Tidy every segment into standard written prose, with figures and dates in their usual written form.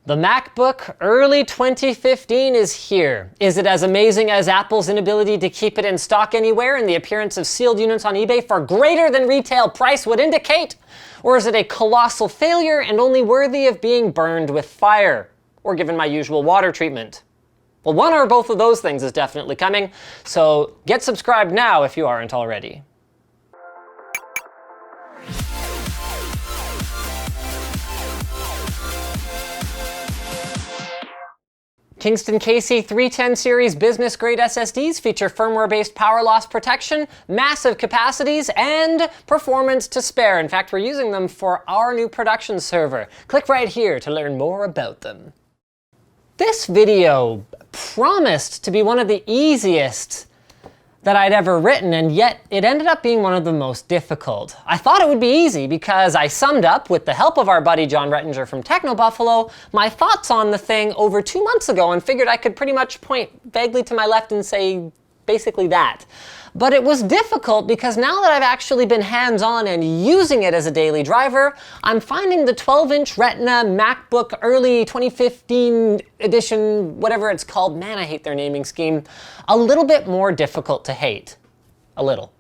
The Macbook Early 2015 is here. Is it as amazing as Apple's inability to keep it in stock anywhere and the appearance of sealed units on eBay for greater than retail price would indicate? Or is it a colossal failure and only worthy of being burned with fire? Or given my usual water treatment? Well, one or both of those things is definitely coming, so get subscribed now if you aren't already. Kingston KC310 series business grade SSDs feature firmware-based power loss protection, massive capacities, and performance to spare. In fact, we're using them for our new production server. Click right here to learn more about them. This video promised to be one of the easiest that I'd ever written, and yet it ended up being one of the most difficult. I thought it would be easy because I summed up, with the help of our buddy John Rettinger from Techno Buffalo, my thoughts on the thing over 2 months ago and figured I could pretty much point vaguely to my left and say basically that. But it was difficult because now that I've actually been hands-on and using it as a daily driver, I'm finding the 12-inch Retina Macbook Early 2015 edition, whatever it's called, man, I hate their naming scheme, a little bit more difficult to hate. A little.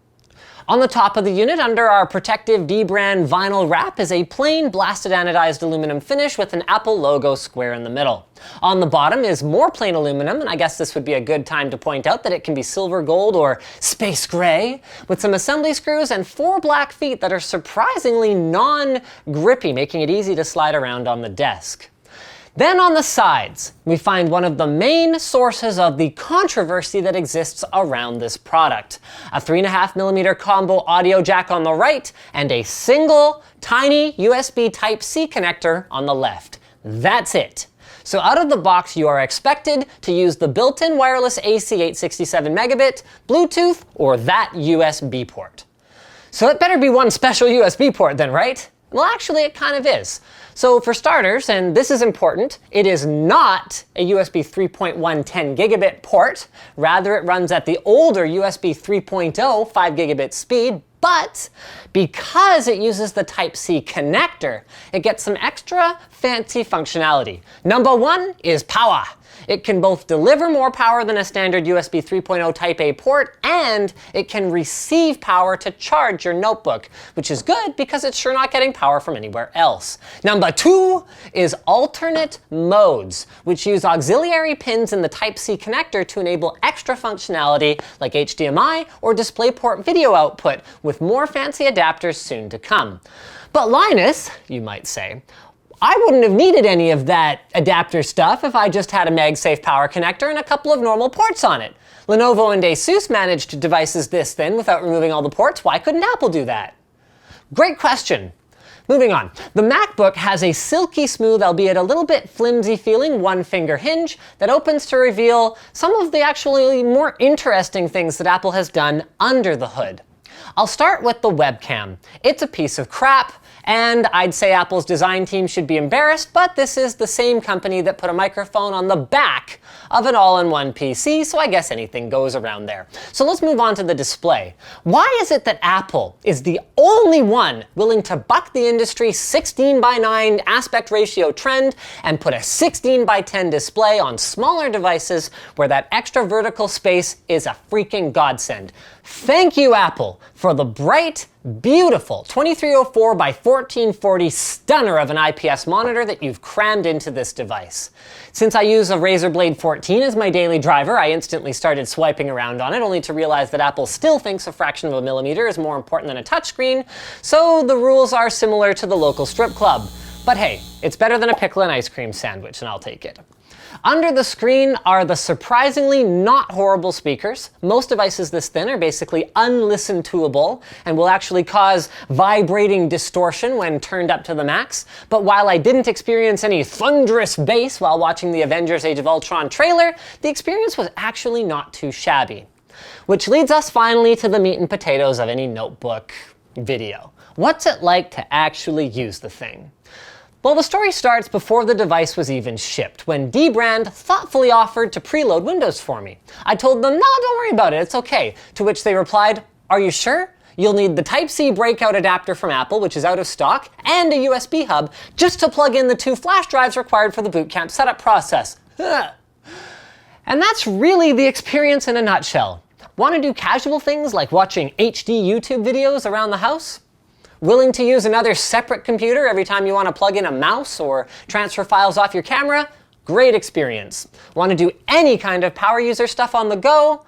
On the top of the unit, under our protective D-brand vinyl wrap, is a plain blasted anodized aluminum finish with an Apple logo square in the middle. On the bottom is more plain aluminum, and I guess this would be a good time to point out that it can be silver gold or space gray, with some assembly screws and 4 black feet that are surprisingly non-grippy, making it easy to slide around on the desk. Then on the sides, we find one of the main sources of the controversy that exists around this product. A 3.5mm combo audio jack on the right and a single tiny USB Type-C connector on the left. That's it. So out of the box, you are expected to use the built-in wireless AC 867 megabit, Bluetooth, or that USB port. So it better be one special USB port then, right? Well, actually, it kind of is. So for starters, and this is important, it is not a USB 3.1 10 gigabit port. Rather, it runs at the older USB 3.0 5 gigabit speed, but because it uses the Type-C connector, it gets some extra fancy functionality. Number one is power. It can both deliver more power than a standard USB 3.0 Type-A port, and it can receive power to charge your notebook, which is good because it's sure not getting power from anywhere else. Number two is alternate modes, which use auxiliary pins in the Type-C connector to enable extra functionality like HDMI or DisplayPort video output, with more fancy adapters soon to come. But Linus, you might say, I wouldn't have needed any of that adapter stuff if I just had a MagSafe power connector and a couple of normal ports on it. Lenovo and ASUS managed devices this thin without removing all the ports. Why couldn't Apple do that? Great question. Moving on. The MacBook has a silky smooth, albeit a little bit flimsy feeling, one-finger hinge that opens to reveal some of the actually more interesting things that Apple has done under the hood. I'll start with the webcam. It's a piece of crap, and I'd say Apple's design team should be embarrassed, but this is the same company that put a microphone on the back of an all-in-one PC, so I guess anything goes around there. So let's move on to the display. Why is it that Apple is the only one willing to buck the industry 16:9 aspect ratio trend and put a 16:10 display on smaller devices where that extra vertical space is a freaking godsend? Thank you, Apple, for the bright, beautiful 2304 by 1440 stunner of an IPS monitor that you've crammed into this device. Since I use a Razer Blade 14 as my daily driver, I instantly started swiping around on it, only to realize that Apple still thinks a fraction of a millimeter is more important than a touchscreen, so the rules are similar to the local strip club. But hey, it's better than a pickle and ice cream sandwich, and I'll take it. Under the screen are the surprisingly not horrible speakers. Most devices this thin are basically unlisten-toable and will actually cause vibrating distortion when turned up to the max. But while I didn't experience any thunderous bass while watching the Avengers Age of Ultron trailer, the experience was actually not too shabby. Which leads us finally to the meat and potatoes of any notebook video. What's it like to actually use the thing? Well, the story starts before the device was even shipped, when D-Brand thoughtfully offered to preload Windows for me. I told them, no, don't worry about it, it's okay. To which they replied, are you sure? You'll need the Type-C breakout adapter from Apple, which is out of stock, and a USB hub just to plug in the 2 flash drives required for the boot camp setup process. And that's really the experience in a nutshell. Want to do casual things like watching HD YouTube videos around the house? Willing to use another separate computer every time you want to plug in a mouse or transfer files off your camera? Great experience. Want to do any kind of power user stuff on the go?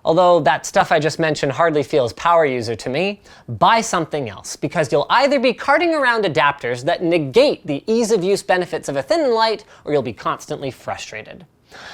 Although that stuff I just mentioned hardly feels power user to me, buy something else, because you'll either be carting around adapters that negate the ease of use benefits of a thin and light, or you'll be constantly frustrated.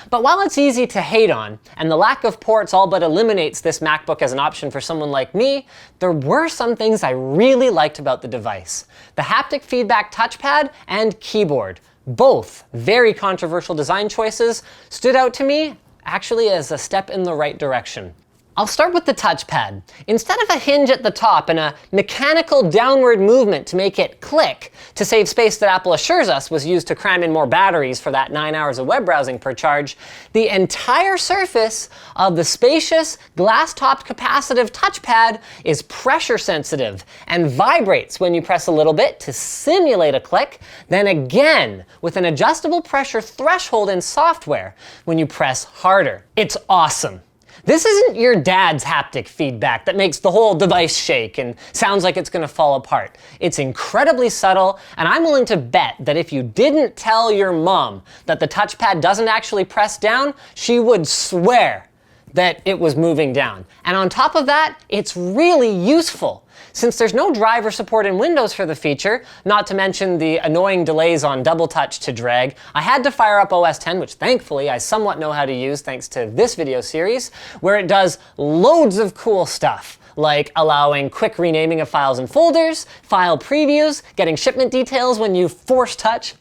But while it's easy to hate on, and the lack of ports all but eliminates this MacBook as an option for someone like me, there were some things I really liked about the device. The haptic feedback touchpad and keyboard, both very controversial design choices, stood out to me actually as a step in the right direction. I'll start with the touchpad. Instead of a hinge at the top and a mechanical downward movement to make it click to save space that Apple assures us was used to cram in more batteries for that 9 hours of web browsing per charge, the entire surface of the spacious, glass-topped capacitive touchpad is pressure sensitive and vibrates when you press a little bit to simulate a click, then again with an adjustable pressure threshold in software when you press harder. It's awesome. This isn't your dad's haptic feedback that makes the whole device shake and sounds like it's going to fall apart. It's incredibly subtle, and I'm willing to bet that if you didn't tell your mom that the touchpad doesn't actually press down, she would swear that it was moving down. And on top of that, it's really useful. Since there's no driver support in Windows for the feature, not to mention the annoying delays on double touch to drag, I had to fire up OS X, which thankfully I somewhat know how to use thanks to this video series, where it does loads of cool stuff, like allowing quick renaming of files and folders, file previews, getting shipment details when you force touch,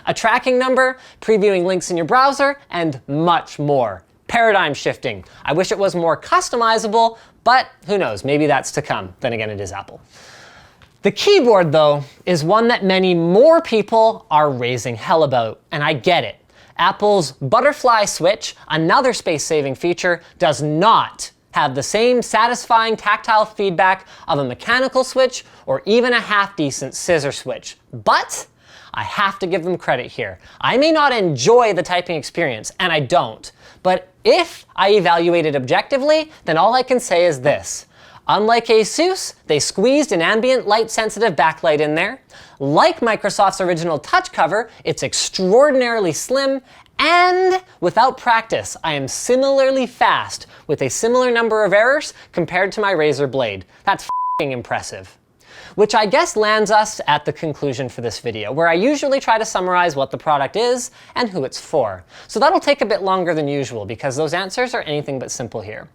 a tracking number, previewing links in your browser, and much more. Paradigm shifting. I wish it was more customizable, but who knows, maybe that's to come. Then again, it is Apple. The keyboard, though, is one that many more people are raising hell about, and I get it. Apple's butterfly switch, another space-saving feature, does not have the same satisfying tactile feedback of a mechanical switch or even a half-decent scissor switch. But I have to give them credit here. I may not enjoy the typing experience, and I don't, but if I evaluate it objectively, then all I can say is this. Unlike Asus, they squeezed an ambient light-sensitive backlight in there. Like Microsoft's original touch cover, it's extraordinarily slim, and without practice, I am similarly fast with a similar number of errors compared to my Razer Blade. That's f***ing impressive. Which I guess lands us at the conclusion for this video, where I usually try to summarize what the product is and who it's for. So that'll take a bit longer than usual because those answers are anything but simple here.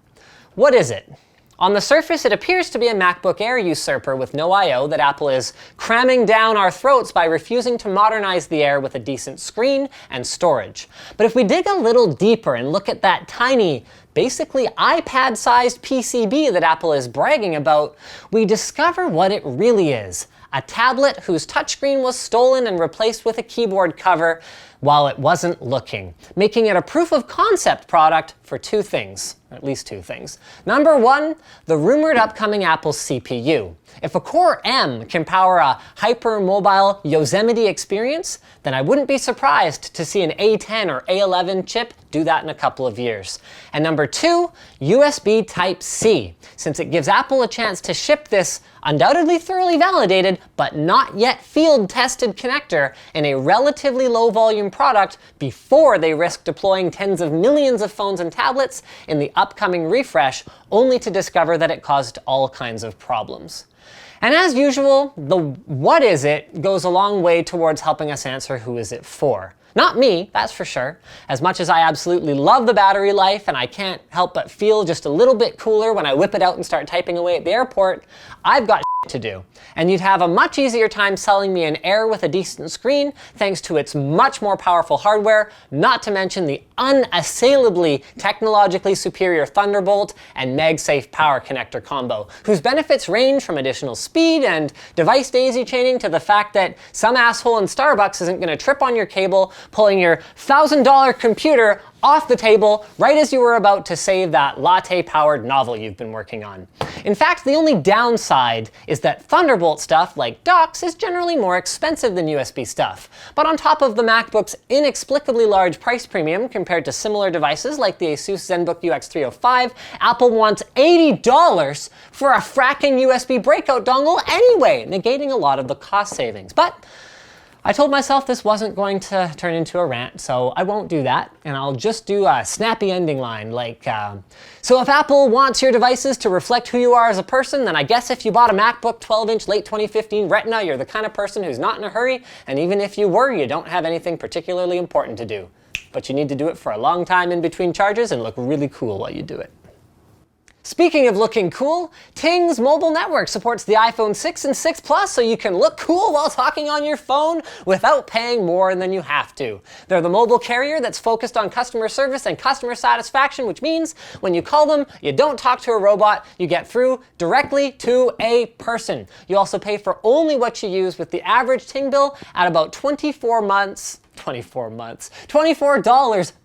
What is it? On the surface, it appears to be a MacBook Air usurper with no I/O that Apple is cramming down our throats by refusing to modernize the Air with a decent screen and storage. But if we dig a little deeper and look at that tiny, basically iPad-sized PCB that Apple is bragging about, we discover what it really is. A tablet whose touchscreen was stolen and replaced with a keyboard cover while it wasn't looking, making it a proof of concept product for two things, or at least two things. Number one, the rumored upcoming Apple CPU. If a Core M can power a hyper-mobile Yosemite experience, then I wouldn't be surprised to see an A10 or A11 chip do that in a couple of years. And number two, USB Type-C, since it gives Apple a chance to ship this undoubtedly thoroughly validated, but not yet field-tested connector in a relatively low-volume product before they risk deploying tens of millions of phones and tablets in the upcoming refresh, only to discover that it caused all kinds of problems. And as usual, the what is it goes a long way towards helping us answer who is it for. Not me, that's for sure. As much as I absolutely love the battery life and I can't help but feel just a little bit cooler when I whip it out and start typing away at the airport, I've got to do. And you'd have a much easier time selling me an Air with a decent screen thanks to its much more powerful hardware, not to mention the unassailably technologically superior Thunderbolt and MagSafe power connector combo, whose benefits range from additional speed and device daisy chaining to the fact that some asshole in Starbucks isn't going to trip on your cable, pulling your $1,000 computer off the table right as you were about to save that latte-powered novel you've been working on. In fact, the only downside is that Thunderbolt stuff, like docks, is generally more expensive than USB stuff. But on top of the MacBook's inexplicably large price premium compared to similar devices like the Asus ZenBook UX305, Apple wants $80 for a fracking USB breakout dongle anyway, negating a lot of the cost savings. But I told myself this wasn't going to turn into a rant, so I won't do that, and I'll just do a snappy ending line like, so if Apple wants your devices to reflect who you are as a person, then I guess if you bought a MacBook 12-inch late 2015 Retina, you're the kind of person who's not in a hurry, and even if you were, you don't have anything particularly important to do. But you need to do it for a long time in between charges and look really cool while you do it. Speaking of looking cool, Ting's mobile network supports the iPhone 6 and 6 Plus, so you can look cool while talking on your phone without paying more than you have to. They're the mobile carrier that's focused on customer service and customer satisfaction, which means when you call them, you don't talk to a robot, you get through directly to a person. You also pay for only what you use, with the average Ting bill at about $24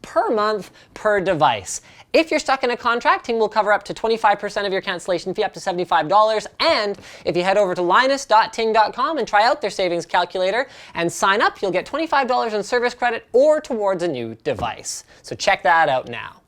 per month per device. If you're stuck in a contract, Ting will cover up to 25% of your cancellation fee, up to $75. And if you head over to linus.ting.com and try out their savings calculator and sign up, you'll get $25 in service credit or towards a new device. So check that out now.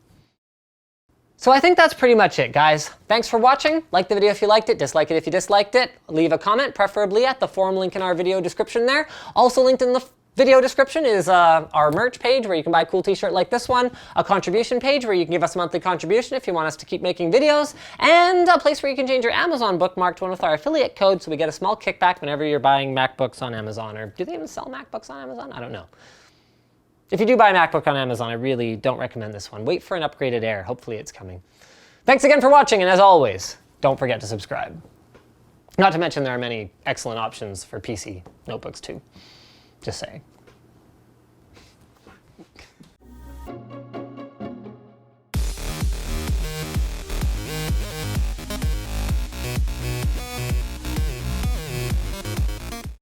So I think that's pretty much it, guys. Thanks for watching. Like the video if you liked it, dislike it if you disliked it. Leave a comment, preferably at the forum link in our video description there. Also linked in the video description is our merch page where you can buy a cool t-shirt like this one, a contribution page where you can give us a monthly contribution if you want us to keep making videos, and a place where you can change your Amazon bookmark to one with our affiliate code so we get a small kickback whenever you're buying MacBooks on Amazon. Or do they even sell MacBooks on Amazon? I don't know. If you do buy a MacBook on Amazon, I really don't recommend this one. Wait for an upgraded Air. Hopefully it's coming. Thanks again for watching, and as always, don't forget to subscribe. Not to mention there are many excellent options for PC notebooks too. Just saying.